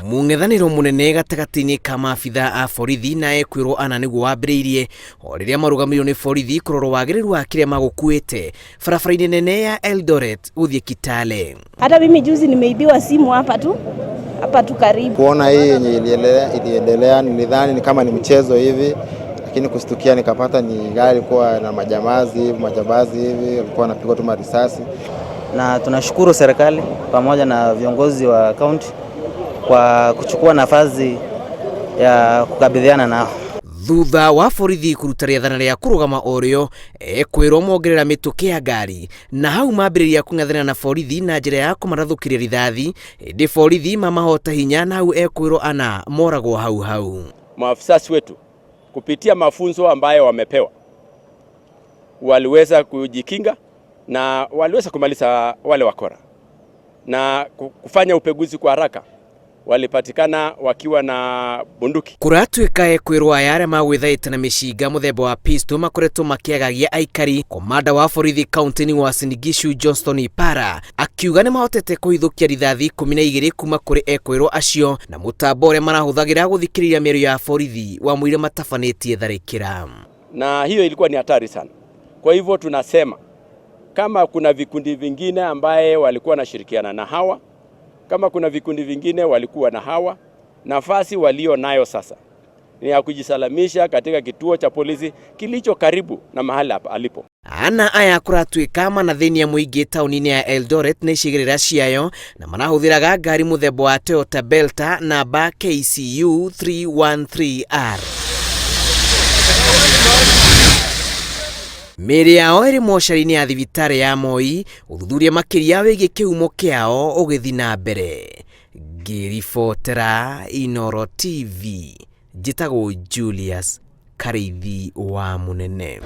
Mung'ethaniro munene gatagati-ini ka maabitha a borithi na ekuirwo ana niguo wambiriirie o riria marugamirio ni borithi kurora wagiriru wa kiria magukuite barabara-ini nene ya Eldoret guthii Kitale. Hata mimi juzi nimeibiwa simu hapa tu karibu. Kuona hii yenye iliendelea nilidhani ni kama ni mchezo hivi, lakini kustukia nikapata ni gari kwa na majambazi hivi walikuwa wanapigwa tu risasi. Na tunashukuru serikali pamoja na viongozi wa kaunti kwa kuchukua nafasi ya kukabidhiana nao. Thuutha wa borithi kuruta rĩathana rĩa kũrũgama orĩo ekuirwo mongerera mĩtũkĩ ya ngari na hau mambĩrĩria kũng'ethanĩra na borithi na njĩra ya kũmarathũkĩria rithathi, ĩndĩ borithi mamahota hinya na hau ekuirwo ana moragwo hau. Maafisa wetu kupitia mafunzo ambayo wamepewa waliweza kujikinga na waliweza kumaliza wale wakora na kufanya upeguzi kwa haraka. Walipatikana wakiwa na bunduki. Kuratuika ekuirwo ayare magwithaite na mĩcinga muthemba wa pistol makoretwo makiagagia aikari. Komanda wa borithi kaunti-ini wa Singishu Johnston Ipara akiuga ni mahotete kuhithukia rithathi 12 kuma kuri ekuirwo acio na mutambo uria marahuthagira guthikiriria mĩario ya borithi wa mwire matabanĩtie tharikira. Na hiyo ilikuwa ni hatari sana. Kwa hivyo tunasema kama kuna vikundi vingine ambaye walikuwa wanashirikiana na hawa, kama kuna vikundi vingine walikuwa na hawa, nafasi walio nayo sasa ni ya kujisalamisha katika kituo cha polisi kilicho karibu na mahali alipo. Ana aya kuratuika manathĩni mũingĩ taũni-inĩ ya Eldoret na icigĩrĩra ciayo na marahuthiraga ngari muthemba wa Toyota Belta namba KCU 313R. Mĩĩrĩ yao ĩrĩ mocarĩ-inĩ ya thibitarĩ ya Moi, ũthuthuria makĩria wĩgiĩ kĩhumo kĩao ũgĩthiĩ na mbere. Ngĩribotera Inooro TV, njĩtagwo Julius Karĩithi wa Mũnene.